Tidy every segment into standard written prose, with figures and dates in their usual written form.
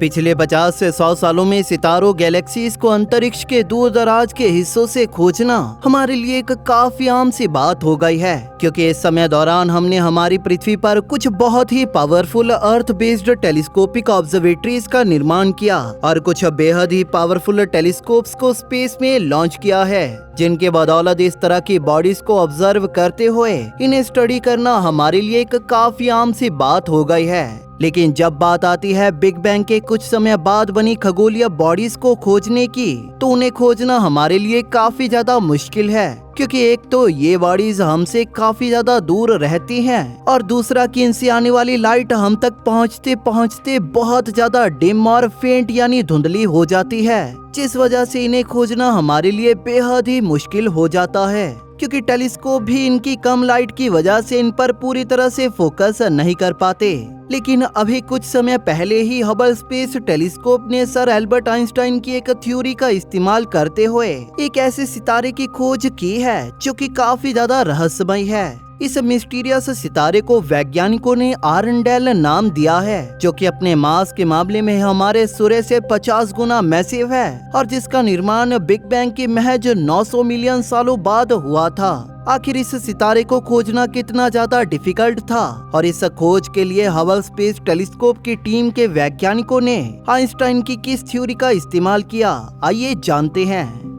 पिछले 50 से 100 सालों में सितारों गैलेक्सीज को अंतरिक्ष के दूर दराज के हिस्सों से खोजना हमारे लिए एक काफी आम सी बात हो गई है, क्योंकि इस समय दौरान हमने हमारी पृथ्वी पर कुछ बहुत ही पावरफुल अर्थ बेस्ड टेलीस्कोपिक ऑब्जर्वेटरीज का निर्माण किया और कुछ बेहद ही पावरफुल टेलीस्कोप्स को स्पेस में लॉन्च किया है, जिनके बदौलत इस तरह की बॉडीज को ऑब्जर्व करते हुए इन्हें स्टडी करना हमारे लिए एक काफी आम सी बात हो गई है। लेकिन जब बात आती है बिग बैंग के कुछ समय बाद बनी खगोलीय बॉडीज को खोजने की, तो उन्हें खोजना हमारे लिए काफी ज्यादा मुश्किल है, क्योंकि एक तो ये बॉडीज हमसे काफी ज्यादा दूर रहती हैं और दूसरा कि इनसे आने वाली लाइट हम तक पहुंचते पहुंचते बहुत ज्यादा डिम और फेंट यानी धुंधली हो जाती है, जिस वजह से इन्हें खोजना हमारे लिए बेहद ही मुश्किल हो जाता है, क्योंकि टेलीस्कोप भी इनकी कम लाइट की वजह से इन पर पूरी तरह से फोकस नहीं कर पाते। लेकिन अभी कुछ समय पहले ही हबल स्पेस टेलीस्कोप ने सर एल्बर्ट आइंस्टाइन की एक थ्योरी का इस्तेमाल करते हुए एक ऐसे सितारे की खोज की है जो कि काफी ज्यादा रहस्यमय है। इस मिस्टीरियस सितारे को वैज्ञानिकों ने आर्नडेल नाम दिया है, जो कि अपने मास के मामले में हमारे सूर्य से 50 गुना मैसिव है और जिसका निर्माण बिग बैंग के महज 900 मिलियन सालों बाद हुआ था। आखिर इस सितारे को खोजना कितना ज्यादा डिफिकल्ट था और इस खोज के लिए हबल स्पेस टेलीस्कोप की टीम के वैज्ञानिकों ने आइंस्टाइन की किस थ्योरी का इस्तेमाल किया, आइए जानते हैं।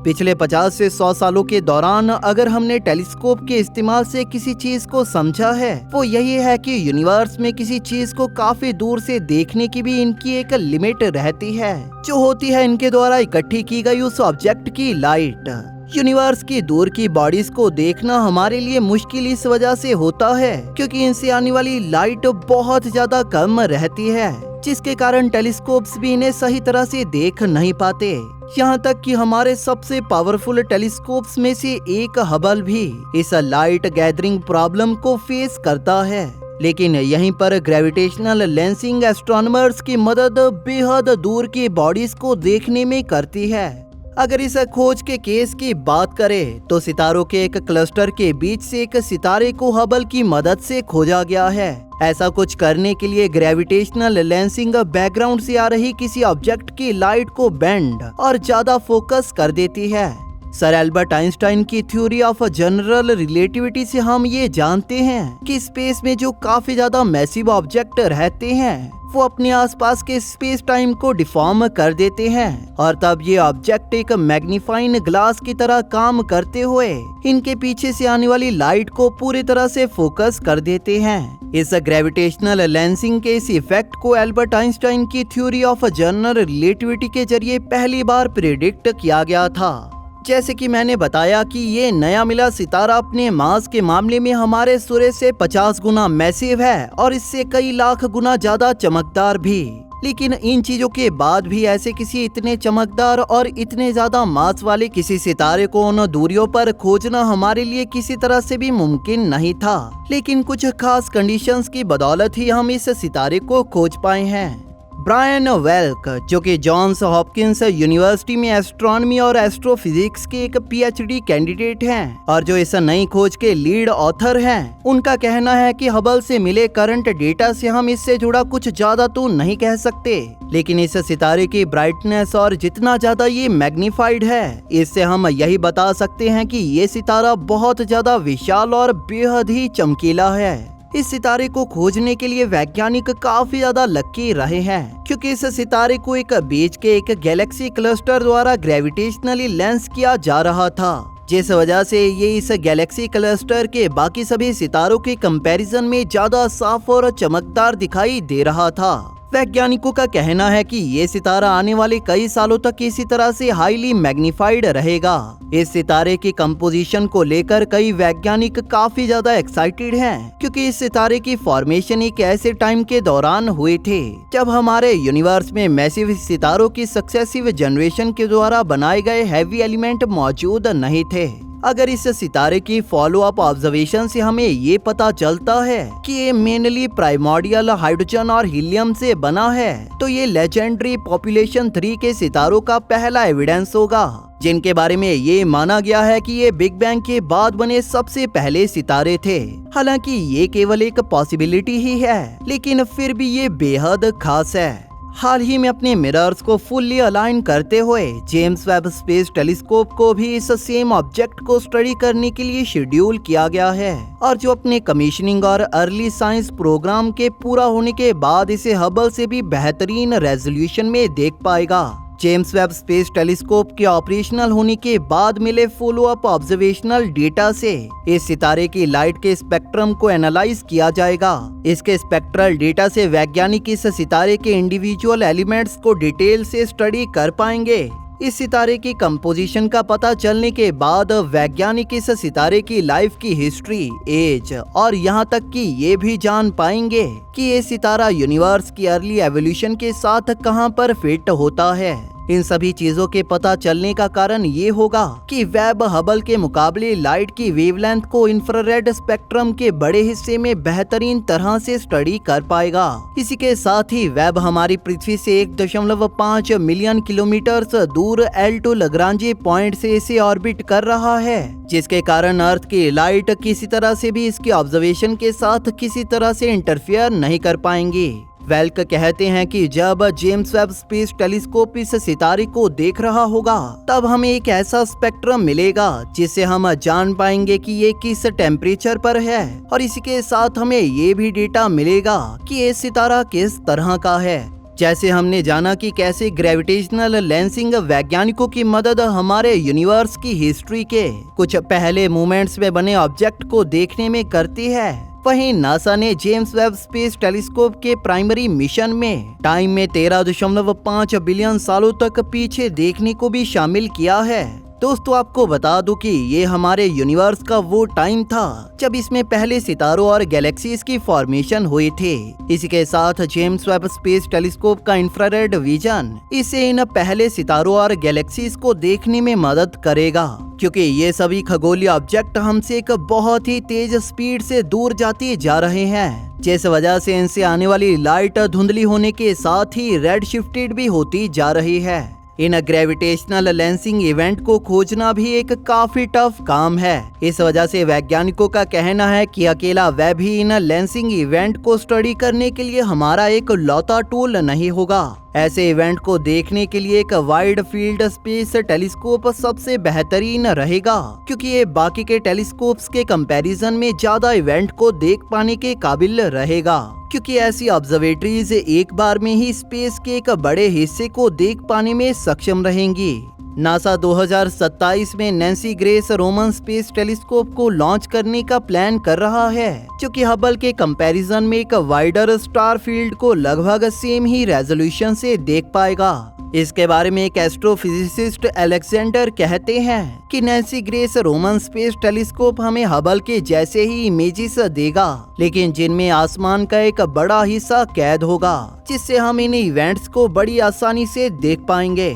पिछले 50 से 100 सालों के दौरान अगर हमने टेलीस्कोप के इस्तेमाल से किसी चीज को समझा है, वो यही है कि यूनिवर्स में किसी चीज को काफी दूर से देखने की भी इनकी एक लिमिट रहती है, जो होती है इनके द्वारा इकट्ठी की गई उस ऑब्जेक्ट की लाइट। यूनिवर्स की दूर की बॉडीज को देखना हमारे लिए मुश्किल इस वजह से होता है क्योंकि इनसे आने वाली लाइट बहुत ज्यादा कम रहती है, जिसके कारण टेलीस्कोप्स भी इन्हें सही तरह से देख नहीं पाते। यहाँ तक कि हमारे सबसे पावरफुल टेलीस्कोप्स में से एक हबल भी इस लाइट गैदरिंग प्रॉब्लम को फेस करता है। लेकिन यहीं पर ग्रेविटेशनल लेंसिंग एस्ट्रोनॉमर्स की मदद बेहद दूर की बॉडीज को देखने में करती है। अगर इस खोज के केस की बात करें तो सितारों के एक क्लस्टर के बीच से एक सितारे को हबल की मदद से खोजा गया है। ऐसा कुछ करने के लिए ग्रेविटेशनल लेंसिंग बैकग्राउंड से आ रही किसी ऑब्जेक्ट की लाइट को बेंड और ज्यादा फोकस कर देती है। सर एल्बर्ट आइंस्टाइन की थ्योरी ऑफ जनरल रिलेटिविटी से हम ये जानते हैं कि स्पेस में जो काफी ज्यादा मैसिव ऑब्जेक्ट रहते हैं वो अपने आसपास के स्पेस टाइम को डिफॉर्म कर देते हैं और तब ये ऑब्जेक्ट एक मैग्नीफाइंग ग्लास की तरह काम करते हुए इनके पीछे से आने वाली लाइट को पूरी तरह से फोकस कर देते हैं। इस ग्रेविटेशनल लेंसिंग के इस इफेक्ट को एल्बर्ट आइंस्टाइन की थ्योरी ऑफ जनरल रिलेटिविटी के जरिए पहली बार प्रेडिक्ट किया गया था। जैसे कि मैंने बताया कि ये नया मिला सितारा अपने मास के मामले में हमारे सूर्य से 50 गुना मैसिव है और इससे कई लाख गुना ज्यादा चमकदार भी। लेकिन इन चीजों के बाद भी ऐसे किसी इतने चमकदार और इतने ज्यादा मास वाले किसी सितारे को उन दूरियों पर खोजना हमारे लिए किसी तरह से भी मुमकिन नहीं था। लेकिन कुछ खास कंडीशंस की बदौलत ही हम इस सितारे को खोज पाए हैं। ब्रायन वेल्क, जो कि जॉन्स हॉपकिंस यूनिवर्सिटी में एस्ट्रोनॉमी और एस्ट्रोफिजिक्स के एक पीएचडी कैंडिडेट हैं और जो इस नई खोज के लीड ऑथर हैं, उनका कहना है कि हबल से मिले करंट डेटा से हम इससे जुड़ा कुछ ज्यादा तो नहीं कह सकते, लेकिन इस सितारे की ब्राइटनेस और जितना ज्यादा ये मैग्नीफाइड है, इससे हम यही बता सकते हैं कि ये सितारा बहुत ज्यादा विशाल और बेहद ही चमकीला है। इस सितारे को खोजने के लिए वैज्ञानिक काफी ज्यादा लकी रहे हैं, क्योंकि इस सितारे को एक बीच के एक गैलेक्सी क्लस्टर द्वारा ग्रेविटेशनली लेंस किया जा रहा था, जिस वजह से ये इस गैलेक्सी क्लस्टर के बाकी सभी सितारों के कंपैरिजन में ज्यादा साफ और चमकदार दिखाई दे रहा था। वैज्ञानिकों का कहना है कि ये सितारा आने वाले कई सालों तक इसी तरह से हाईली मैग्नीफाइड रहेगा। इस सितारे की कंपोजिशन को लेकर कई वैज्ञानिक काफी ज्यादा एक्साइटेड हैं, क्योंकि इस सितारे की फॉर्मेशन एक ऐसे टाइम के दौरान हुए थे जब हमारे यूनिवर्स में मैसिव सितारों की सक्सेसिव जनरेशन के द्वारा बनाए गए हैवी एलिमेंट मौजूद नहीं थे। अगर इस सितारे की फॉलो अप ऑब्जर्वेशन से हमें ये पता चलता है कि ये मेनली प्राइमोर्डियल हाइड्रोजन और हीलियम से बना है, तो ये लेजेंडरी पॉपुलेशन 3 के सितारों का पहला एविडेंस होगा, जिनके बारे में ये माना गया है कि ये बिग बैंग के बाद बने सबसे पहले सितारे थे। हालांकि ये केवल एक पॉसिबिलिटी ही है, लेकिन फिर भी ये बेहद खास है। हाल ही में अपने मिरर्स को फुल्ली अलाइन करते हुए जेम्स वेब स्पेस टेलीस्कोप को भी इस सेम ऑब्जेक्ट को स्टडी करने के लिए शेड्यूल किया गया है और जो अपने कमीशनिंग और अर्ली साइंस प्रोग्राम के पूरा होने के बाद इसे हबल से भी बेहतरीन रेजोल्यूशन में देख पाएगा। जेम्स वेब स्पेस टेलीस्कोप के ऑपरेशनल होने के बाद मिले फॉलो अप ऑब्जर्वेशनल डेटा से इस सितारे की लाइट के स्पेक्ट्रम को एनालाइज किया जाएगा। इसके स्पेक्ट्रल डेटा से वैज्ञानिक इस सितारे के इंडिविजुअल एलिमेंट्स को डिटेल से स्टडी कर पाएंगे। इस सितारे की कंपोजिशन का पता चलने के बाद वैज्ञानिक इस सितारे की लाइफ की हिस्ट्री, एज और यहाँ तक कि ये भी जान पाएंगे कि ये सितारा यूनिवर्स की अर्ली एवोल्यूशन के साथ कहाँ पर फिट होता है। इन सभी चीजों के पता चलने का कारण ये होगा कि वेब हबल के मुकाबले लाइट की वेवलेंथ को इंफ्रारेड स्पेक्ट्रम के बड़े हिस्से में बेहतरीन तरह से स्टडी कर पाएगा। इसी के साथ ही वेब हमारी पृथ्वी से 1.5 मिलियन किलोमीटर दूर L2 लाग्रांज पॉइंट से इसे ऑर्बिट कर रहा है, जिसके कारण अर्थ की लाइट किसी तरह से भी इसके ऑब्जर्वेशन के साथ किसी तरह से इंटरफेयर नहीं कर पाएंगी। वेल्क कहते हैं कि जब जेम्स वेब स्पेस टेलीस्कोप इस सितारे को देख रहा होगा तब हमें एक ऐसा स्पेक्ट्रम मिलेगा जिससे हम जान पाएंगे कि ये किस टेम्परेचर पर है और इसी के साथ हमें ये भी डेटा मिलेगा कि ये सितारा किस तरह का है। जैसे हमने जाना कि कैसे ग्रेविटेशनल लेंसिंग वैज्ञानिकों की मदद हमारे यूनिवर्स की हिस्ट्री के कुछ पहले मोमेंट्स में बने ऑब्जेक्ट को देखने में करती है, वहीं नासा ने जेम्स वेब स्पेस टेलीस्कोप के प्राइमरी मिशन में टाइम में 13.5 बिलियन सालों तक पीछे देखने को भी शामिल किया है। दोस्तों आपको बता दूं कि ये हमारे यूनिवर्स का वो टाइम था जब इसमें पहले सितारों और गैलेक्सीज की फॉर्मेशन हुई थी। इसी के साथ जेम्स वेब स्पेस टेलीस्कोप का इंफ्रारेड विजन इसे इन पहले सितारों और गैलेक्सीज को देखने में मदद करेगा, क्योंकि ये सभी खगोलीय ऑब्जेक्ट हमसे एक बहुत ही तेज स्पीड से दूर जाते जा रहे हैं, जिस वजह से इनसे आने वाली लाइट धुंधली होने के साथ ही रेड शिफ्टेड भी होती जा रही है। इन ग्रेविटेशनल लेंसिंग इवेंट को खोजना भी एक काफी टफ काम है। इस वजह से वैज्ञानिकों का कहना है कि अकेला वेब ही इन लेंसिंग इवेंट को स्टडी करने के लिए हमारा एक लौता टूल नहीं होगा। ऐसे इवेंट को देखने के लिए एक वाइड फील्ड स्पेस टेलीस्कोप सबसे बेहतरीन रहेगा, क्योंकि ये बाकी के टेलीस्कोप्स के कंपैरिजन में ज्यादा इवेंट को देख पाने के काबिल रहेगा, क्योंकि ऐसी ऑब्जर्वेटरीज एक बार में ही स्पेस के एक बड़े हिस्से को देख पाने में सक्षम रहेंगी। नासा 2027 में Nancy grace Roman space telescope को लॉन्च करने का प्लान कर रहा है, जो कि हबल के कंपैरिजन में एक वाइडर स्टार फील्ड को लगभग सेम ही रेजोल्यूशन से देख पाएगा। इसके बारे में एक एस्ट्रोफिजिसिस्ट अलेक्जेंडर कहते हैं कि Nancy grace Roman space telescope हमें हबल के जैसे ही इमेजेस देगा, लेकिन जिनमें आसमान का एक बड़ा हिस्सा कैद होगा, जिससे हम इन इवेंट्स को बड़ी आसानी से देख पाएंगे।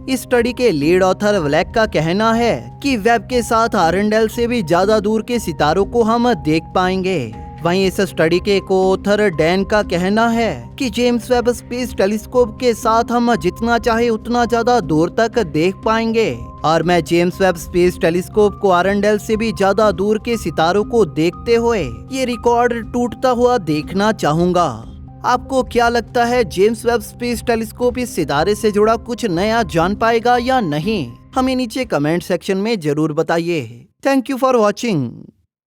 इस स्टडी के लीड ऑथर ब्लैक का कहना है कि वेब के साथ आरएनडेल से भी ज्यादा दूर के सितारों को हम देख पाएंगे। वहीं इस स्टडी के को ऑथर डैन का कहना है कि जेम्स वेब स्पेस टेलीस्कोप के साथ हम जितना चाहे उतना ज्यादा दूर तक देख पाएंगे, और मैं जेम्स वेब स्पेस टेलीस्कोप को आरएनडेल से भी ज्यादा दूर के सितारों को देखते हुए ये रिकॉर्ड टूटता हुआ देखना चाहूंगा। आपको क्या लगता है, जेम्स वेब स्पेस टेलीस्कोप इस सितारे से जुड़ा कुछ नया जान पाएगा या नहीं? हमें नीचे कमेंट सेक्शन में जरूर बताइए। Thank you for watching.